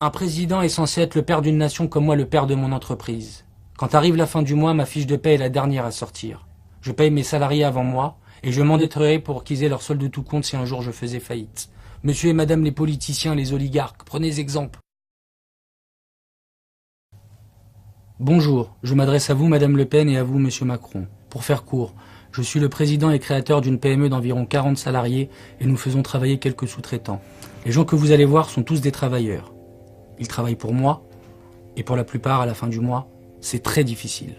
Un président est censé être le père d'une nation comme moi le père de mon entreprise. Quand arrive la fin du mois, ma fiche de paie est la dernière à sortir. Je paye mes salariés avant moi et je m'endetterai pour qu'ils aient leur solde de tout compte si un jour je faisais faillite. Monsieur et madame les politiciens, les oligarques, prenez exemple. Bonjour, je m'adresse à vous madame Le Pen et à vous monsieur Macron. Pour faire court, je suis le président et créateur d'une PME d'environ 40 salariés et nous faisons travailler quelques sous-traitants. Les gens que vous allez voir sont tous des travailleurs. Ils travaillent pour moi et pour la plupart à la fin du mois, c'est très difficile.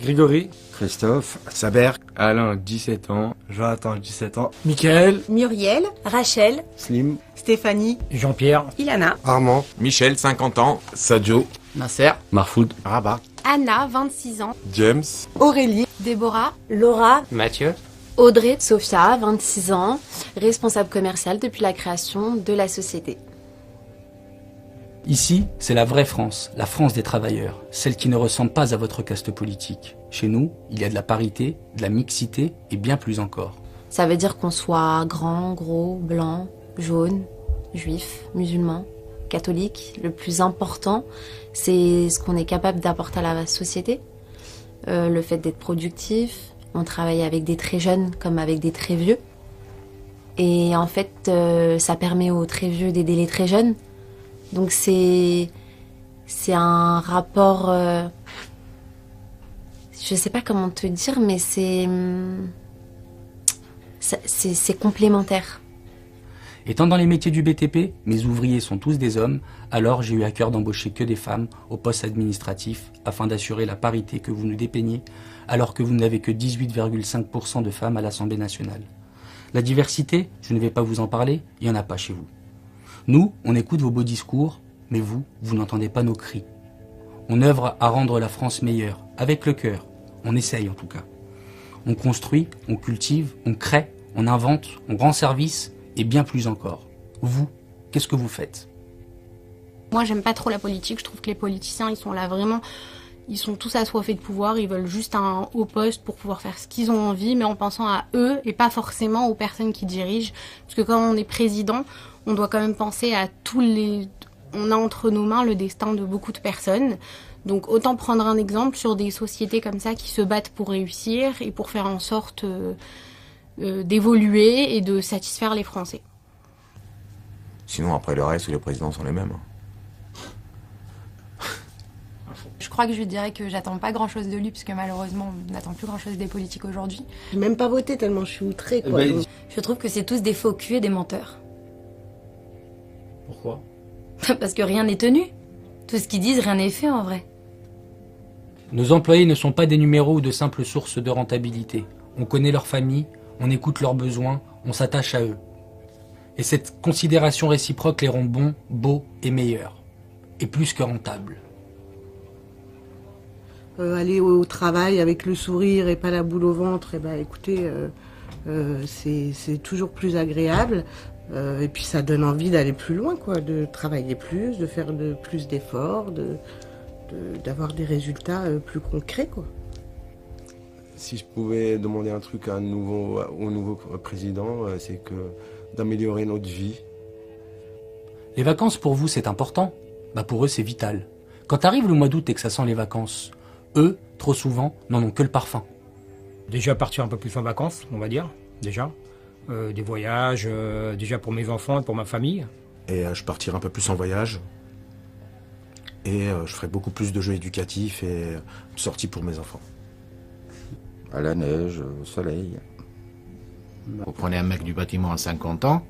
Grégory, Christophe, Saber, Alain, 17 ans, Jonathan, 17 ans, Michael, Muriel, Rachel, Slim, Stéphanie, Jean-Pierre, Ilana, Armand, Michel, 50 ans. Sadio, Nasser, Marfoud, Rabat, Anna, 26 ans. James. Aurélie, Déborah. Laura, Mathieu, Audrey. Sophia, 26 ans. Responsable commerciale depuis la création de la société. Ici, c'est la vraie France, la France des travailleurs, celle qui ne ressemble pas à votre caste politique. Chez nous, il y a de la parité, de la mixité et bien plus encore. Ça veut dire qu'on soit grand, gros, blanc, jaune, juif, musulman, catholique. Le plus important, c'est ce qu'on est capable d'apporter à la société. Le fait d'être productif, on travaille avec des très jeunes comme avec des très vieux. Et en fait, ça permet aux très vieux d'aider les très jeunes. Donc c'est un rapport, je sais pas comment te dire, mais c'est complémentaire. Étant dans les métiers du BTP, mes ouvriers sont tous des hommes, alors j'ai eu à cœur d'embaucher que des femmes au poste administratif afin d'assurer la parité que vous nous dépeignez, alors que vous n'avez que 18,5% de femmes à l'Assemblée nationale. La diversité, je ne vais pas vous en parler, il n'y en a pas chez vous. Nous, on écoute vos beaux discours, mais vous, vous n'entendez pas nos cris. On œuvre à rendre la France meilleure, avec le cœur. On essaye en tout cas. On construit, on cultive, on crée, on invente, on rend service, et bien plus encore. Vous, qu'est-ce que vous faites ? Moi, j'aime pas trop la politique. Je trouve que les politiciens, ils sont là vraiment... Ils sont tous assoiffés de pouvoir. Ils veulent juste un haut poste pour pouvoir faire ce qu'ils ont envie, mais en pensant à eux et pas forcément aux personnes qui dirigent. Parce que quand on est président, on doit quand même penser à tous les... On a entre nos mains le destin de beaucoup de personnes. Donc autant prendre un exemple sur des sociétés comme ça qui se battent pour réussir et pour faire en sorte d'évoluer et de satisfaire les Français. Sinon, après le reste, les présidents sont les mêmes. Je crois que je lui dirais que j'attends pas grand-chose de lui, puisque malheureusement, on n'attend plus grand-chose des politiques aujourd'hui. j'ai même pas voté tellement je suis outrée, quoi. Je trouve que c'est tous des faux culs et des menteurs. Pourquoi ? Parce que rien n'est tenu. Tout ce qu'ils disent, rien n'est fait en vrai. Nos employés ne sont pas des numéros ou de simples sources de rentabilité. On connaît leur famille, on écoute leurs besoins, on s'attache à eux. Et cette considération réciproque les rend bons, beaux et meilleurs. Et plus que rentables. Aller au travail avec le sourire et pas la boule au ventre, écoutez, c'est toujours plus agréable. Et puis ça donne envie d'aller plus loin, quoi, de travailler plus, de faire plus d'efforts, d'avoir des résultats plus concrets, quoi. si je pouvais demander un truc au nouveau président, c'est d'améliorer notre vie. Les vacances pour vous c'est important ? Pour eux c'est vital. Quand arrive le mois d'août et que ça sent les vacances, eux, trop souvent, n'en ont que le parfum. Déjà partir un peu plus en vacances, on va dire, déjà. Des voyages, déjà pour mes enfants et pour ma famille. Et je partirai un peu plus en voyage. Et je ferai beaucoup plus de jeux éducatifs et sorties pour mes enfants. À la neige, au soleil. Vous prenez un mec du bâtiment à 50 ans,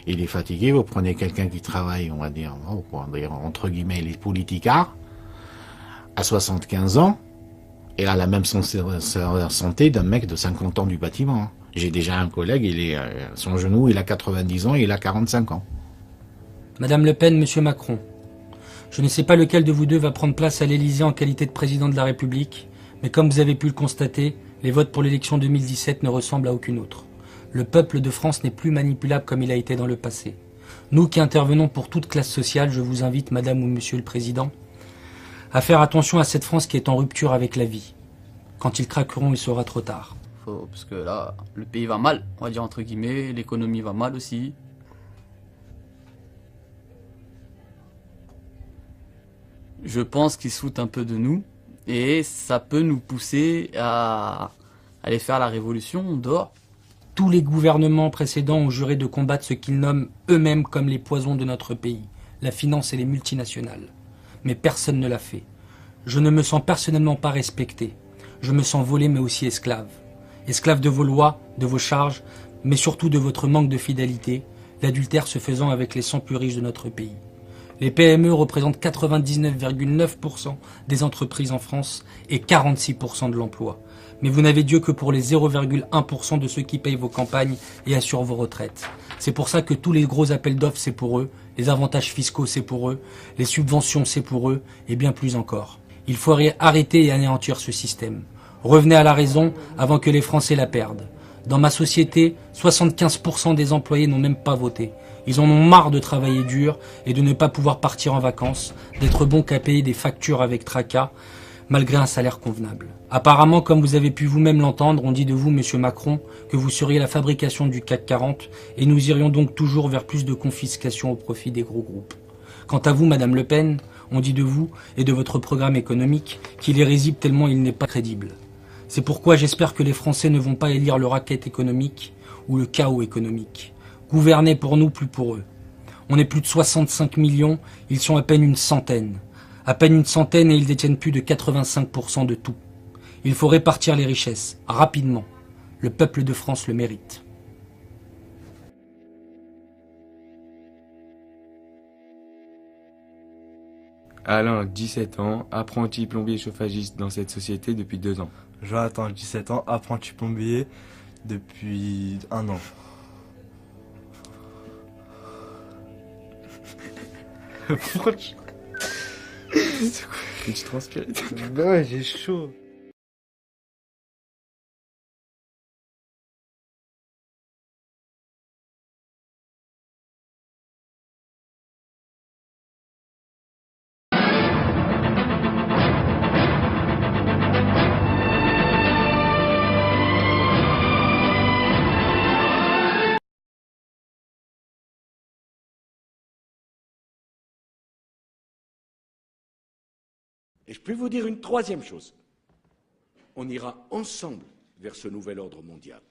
il est fatigué, vous prenez quelqu'un qui travaille, on va dire entre guillemets, les politicards, à 75 ans, et a la même santé d'un mec de 50 ans du bâtiment. J'ai déjà un collègue, son genou, il a 90 ans et il a 45 ans. Madame Le Pen, Monsieur Macron, je ne sais pas lequel de vous deux va prendre place à l'Élysée en qualité de président de la République, mais comme vous avez pu le constater, les votes pour l'élection 2017 ne ressemblent à aucune autre. Le peuple de France n'est plus manipulable comme il a été dans le passé. Nous qui intervenons pour toute classe sociale, je vous invite, Madame ou Monsieur le Président, à faire attention à cette France qui est en rupture avec la vie. Quand ils craqueront, il sera trop tard. Parce que là, le pays va mal, on va dire entre guillemets, l'économie va mal aussi. Je pense qu'ils se foutent un peu de nous et ça peut nous pousser à aller faire la révolution dehors. Tous les gouvernements précédents ont juré de combattre ce qu'ils nomment eux-mêmes comme les poisons de notre pays, la finance et les multinationales. Mais personne ne l'a fait. Je ne me sens personnellement pas respecté. Je me sens volé mais aussi esclave. Esclave de vos lois, de vos charges, mais surtout de votre manque de fidélité, l'adultère se faisant avec les 100 plus riches de notre pays. Les PME représentent 99,9% des entreprises en France et 46% de l'emploi. Mais vous n'avez Dieu que pour les 0,1% de ceux qui payent vos campagnes et assurent vos retraites. C'est pour ça que tous les gros appels d'offres, c'est pour eux, les avantages fiscaux, c'est pour eux, les subventions, c'est pour eux, et bien plus encore. Il faut arrêter et anéantir ce système. Revenez à la raison avant que les Français la perdent. Dans ma société, 75% des employés n'ont même pas voté. Ils en ont marre de travailler dur et de ne pas pouvoir partir en vacances, d'être bons qu'à payer des factures avec tracas, malgré un salaire convenable. Apparemment, comme vous avez pu vous-même l'entendre, on dit de vous, Monsieur Macron, que vous seriez la fabrication du CAC 40 et nous irions donc toujours vers plus de confiscation au profit des gros groupes. Quant à vous, Madame Le Pen, on dit de vous et de votre programme économique qu'il est risible tellement il n'est pas crédible. C'est pourquoi j'espère que les Français ne vont pas élire le racket économique ou le chaos économique. Gouverner pour nous, plus pour eux. On est plus de 65 millions, ils sont à peine une centaine. À peine une centaine et ils détiennent plus de 85% de tout. Il faut répartir les richesses, rapidement. Le peuple de France le mérite. Alain, 17 ans, apprenti plombier chauffagiste dans cette société depuis 2 ans. Jonathan, 17 ans, apprenti plombier depuis 1 an. Pourquoi tu... C'est quoi? Tu transpires? Bah ouais, j'ai chaud. Et je peux vous dire une troisième chose. On ira ensemble vers ce nouvel ordre mondial.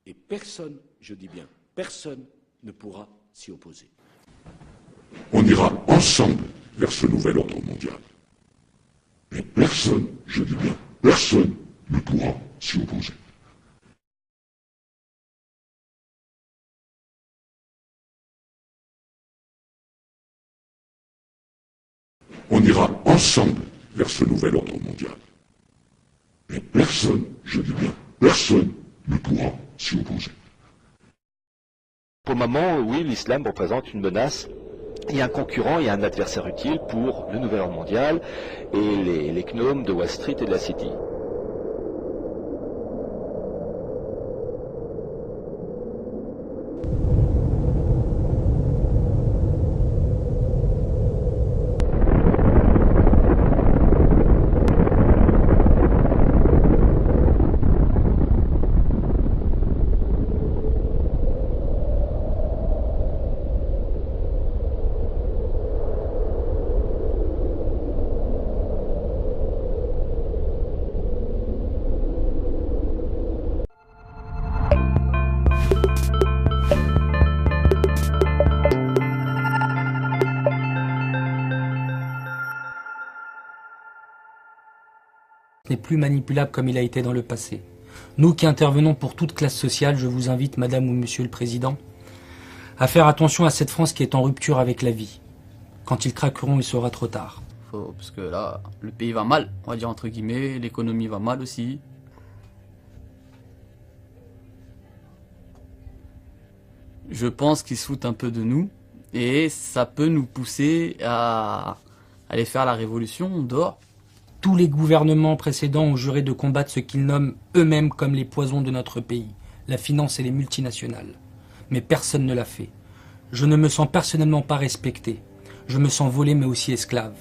Et personne, je dis bien, personne ne pourra s'y opposer. On ira ensemble vers ce nouvel ordre mondial. Et personne, je dis bien, personne ne pourra s'y opposer. On ira ensemble vers ce nouvel ordre mondial. Et personne, je dis bien, personne ne pourra s'y opposer. Pour le moment, oui, l'islam représente une menace et un concurrent et un adversaire utile pour le nouvel ordre mondial et les gnomes de Wall Street et de la City. N'est plus manipulable comme il a été dans le passé. Nous qui intervenons pour toute classe sociale, je vous invite, Madame ou Monsieur le Président, à faire attention à cette France qui est en rupture avec la vie. Quand ils craqueront, il sera trop tard. Parce que là, le pays va mal, on va dire entre guillemets, l'économie va mal aussi. Je pense qu'ils se foutent un peu de nous et ça peut nous pousser à aller faire la révolution dehors. Tous les gouvernements précédents ont juré de combattre ce qu'ils nomment eux-mêmes comme les poisons de notre pays, la finance et les multinationales. Mais personne ne l'a fait. Je ne me sens personnellement pas respecté. Je me sens volé mais aussi esclave.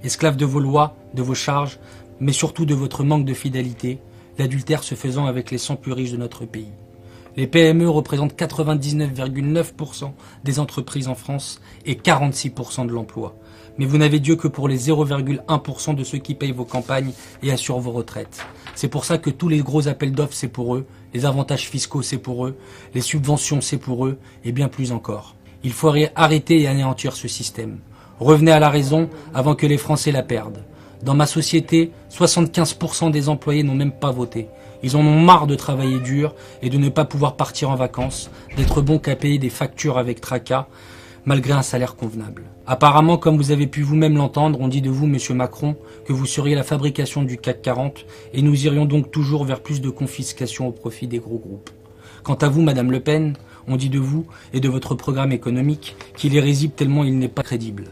Esclave de vos lois, de vos charges, mais surtout de votre manque de fidélité, l'adultère se faisant avec les 100 plus riches de notre pays. Les PME représentent 99,9% des entreprises en France et 46% de l'emploi. Mais vous n'avez Dieu que pour les 0,1% de ceux qui payent vos campagnes et assurent vos retraites. C'est pour ça que tous les gros appels d'offres, c'est pour eux, les avantages fiscaux, c'est pour eux, les subventions, c'est pour eux, et bien plus encore. Il faut arrêter et anéantir ce système. Revenez à la raison avant que les Français la perdent. Dans ma société, 75% des employés n'ont même pas voté. Ils en ont marre de travailler dur et de ne pas pouvoir partir en vacances, d'être bons qu'à payer des factures avec tracas, malgré un salaire convenable. Apparemment, comme vous avez pu vous-même l'entendre, on dit de vous, Monsieur Macron, que vous seriez la fabrication du CAC 40 et nous irions donc toujours vers plus de confiscation au profit des gros groupes. Quant à vous, Madame Le Pen, on dit de vous et de votre programme économique qu'il est risible tellement il n'est pas crédible.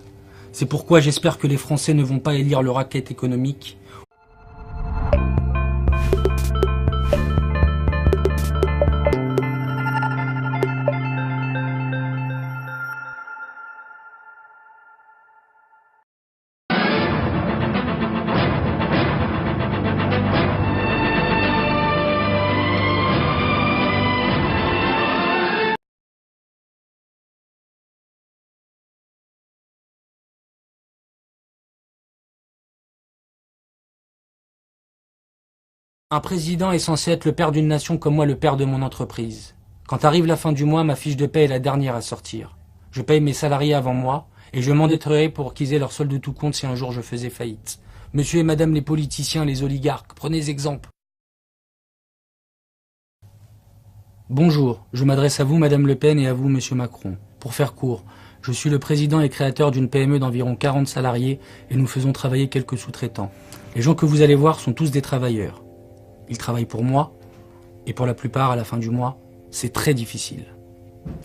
C'est pourquoi j'espère que les Français ne vont pas élire le racket économique. Un président est censé être le père d'une nation comme moi le père de mon entreprise. Quand arrive la fin du mois, ma fiche de paie est la dernière à sortir. Je paye mes salariés avant moi et je m'endetterai pour qu'ils aient leur solde de tout compte si un jour je faisais faillite. Monsieur et madame les politiciens, les oligarques, prenez exemple. Bonjour, je m'adresse à vous Madame Le Pen et à vous Monsieur Macron. Pour faire court, je suis le président et créateur d'une PME d'environ 40 salariés et nous faisons travailler quelques sous-traitants. Les gens que vous allez voir sont tous des travailleurs. Ils travaillent pour moi, et pour la plupart, à la fin du mois, c'est très difficile.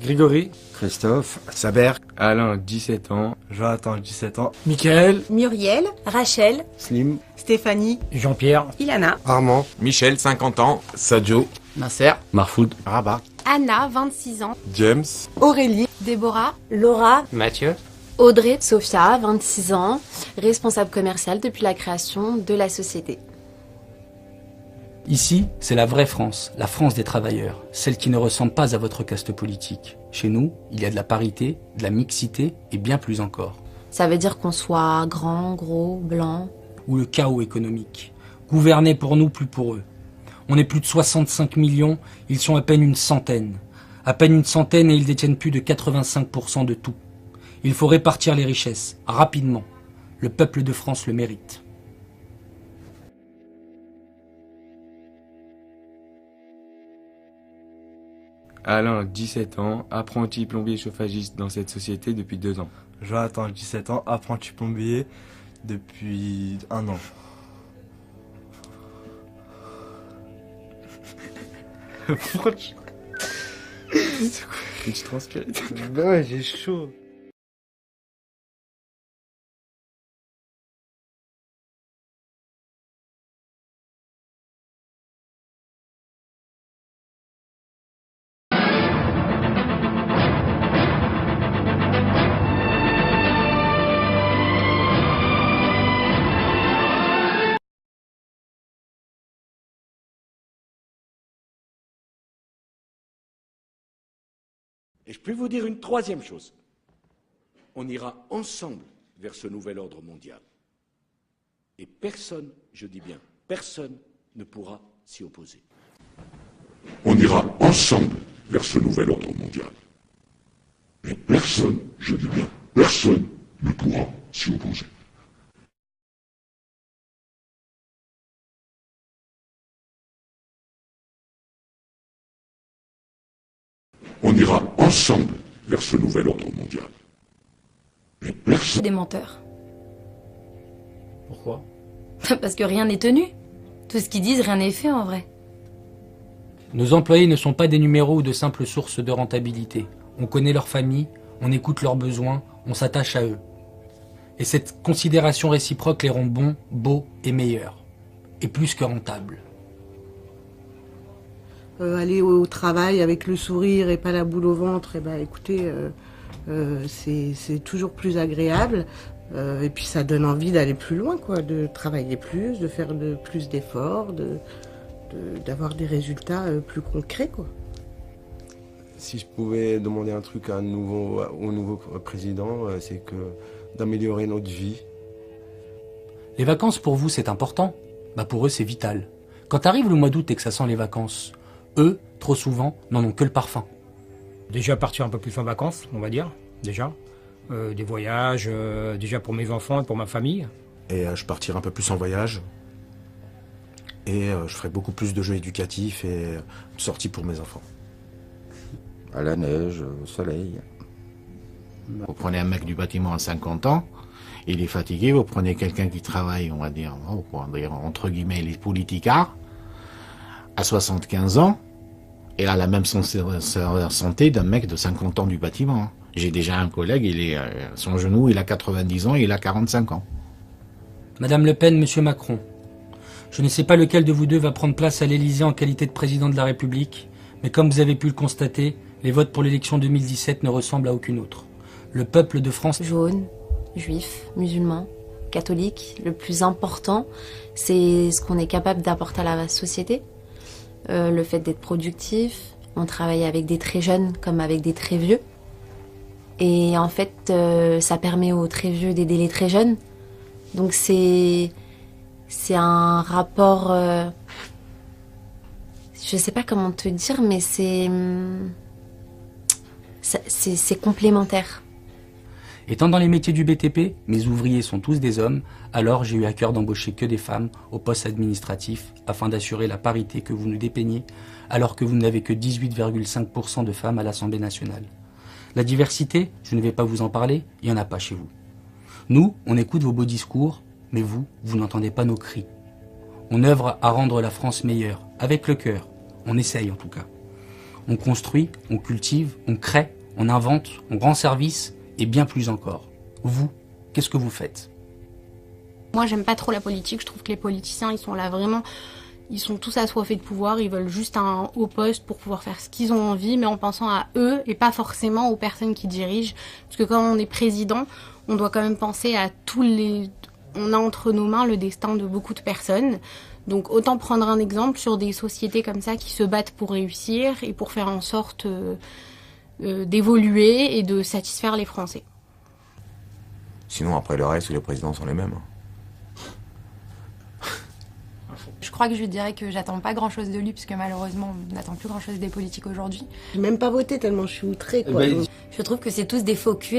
Grégory, Christophe, Saber, Alain, 17 ans. Jonathan, 17 ans. Michael, Muriel, Rachel, Slim, Stéphanie, Jean-Pierre, Ilana, Armand, Michel, 50 ans. Sadio, Nasser, Marfoud, Rabat, Anna, 26 ans. James, Aurélie, Déborah, Laura, Mathieu, Audrey, Sophia, 26 ans, responsable commerciale depuis la création de la société. Ici, c'est la vraie France, la France des travailleurs, celle qui ne ressemble pas à votre caste politique. Chez nous, il y a de la parité, de la mixité et bien plus encore. Ça veut dire qu'on soit grand, gros, blanc. Ou le chaos économique. Gouverner pour nous, plus pour eux. On est plus de 65 millions, ils sont à peine une centaine. À peine une centaine et ils détiennent plus de 85% de tout. Il faut répartir les richesses, rapidement. Le peuple de France le mérite. Alain, 17 ans, apprenti plombier chauffagiste dans cette société depuis 2 ans. Jonathan, 17 ans, apprenti plombier depuis 1 an. Pourquoi tu... C'est quoi? Tu transpires? Bah ouais, j'ai chaud. Et je peux vous dire une troisième chose. On ira ensemble vers ce nouvel ordre mondial. Et personne, je dis bien, personne ne pourra s'y opposer. On ira ensemble vers ce nouvel ordre mondial. Et personne, je dis bien, personne ne pourra s'y opposer. On ira ensemble vers ce nouvel ordre mondial. Et personne... Des menteurs. Pourquoi? Parce que rien n'est tenu. Tout ce qu'ils disent, rien n'est fait en vrai. Nos employés ne sont pas des numéros ou de simples sources de rentabilité. On connaît leur famille, on écoute leurs besoins, on s'attache à eux. Et cette considération réciproque les rend bons, beaux et meilleurs. Et plus que rentables. Aller au travail avec le sourire et pas la boule au ventre, et ben écoutez, c'est toujours plus agréable. Et puis ça donne envie d'aller plus loin, quoi, de travailler plus, de faire plus d'efforts, d'avoir des résultats plus concrets, quoi. Si je pouvais demander un truc au nouveau président, c'est d'améliorer notre vie. Les vacances pour vous c'est important? Pour eux c'est vital. Quand arrive le mois d'août et que ça sent les vacances, eux, trop souvent, n'en ont que le parfum. Déjà partir un peu plus en vacances, on va dire, déjà. Des voyages, déjà pour mes enfants et pour ma famille. Et je partirai un peu plus en voyage. Et je ferai beaucoup plus de jeux éducatifs et sorties pour mes enfants. À la neige, au soleil. Vous prenez un mec du bâtiment à 50 ans, il est fatigué, vous prenez quelqu'un qui travaille, on va dire entre guillemets, les politicards, à 75 ans, et a la même santé d'un mec de 50 ans du bâtiment. J'ai déjà un collègue, son genou, il a 90 ans et il a 45 ans. Madame Le Pen, Monsieur Macron, je ne sais pas lequel de vous deux va prendre place à l'Élysée en qualité de président de la République, mais comme vous avez pu le constater, les votes pour l'élection 2017 ne ressemblent à aucune autre. Le peuple de France... Jaune, juif, musulman, catholique, le plus important, c'est ce qu'on est capable d'apporter à la société. Le fait d'être productif, on travaille avec des très jeunes comme avec des très vieux. Et en fait, ça permet aux très vieux d'aider les très jeunes. Donc c'est un rapport... je sais pas comment te dire, mais c'est complémentaire. Étant dans les métiers du BTP, mes ouvriers sont tous des hommes, alors j'ai eu à cœur d'embaucher que des femmes au poste administratif afin d'assurer la parité que vous nous dépeignez, alors que vous n'avez que 18,5% de femmes à l'Assemblée nationale. La diversité, je ne vais pas vous en parler, il n'y en a pas chez vous. Nous, on écoute vos beaux discours, mais vous n'entendez pas nos cris. On œuvre à rendre la France meilleure, avec le cœur. On essaye en tout cas. On construit, on cultive, on crée, on invente, on rend service, et bien plus encore. Vous, qu'est-ce que vous faites? Moi, j'aime pas trop la politique. Je trouve que les politiciens, ils sont là vraiment... Ils sont tous assoiffés de pouvoir. Ils veulent juste un haut poste pour pouvoir faire ce qu'ils ont envie, mais en pensant à eux et pas forcément aux personnes qui dirigent. Parce que quand on est président, on doit quand même penser à tous les... On a entre nos mains le destin de beaucoup de personnes. Donc autant prendre un exemple sur des sociétés comme ça qui se battent pour réussir et pour faire en sorte... d'évoluer et de satisfaire les Français. Sinon, après le reste, les présidents sont les mêmes. Je crois que je lui dirais que j'attends pas grand-chose de lui, parce que malheureusement, on n'attend plus grand-chose des politiques aujourd'hui. J'ai même pas voté tellement je suis outrée, quoi. Je trouve que c'est tous des faux culs.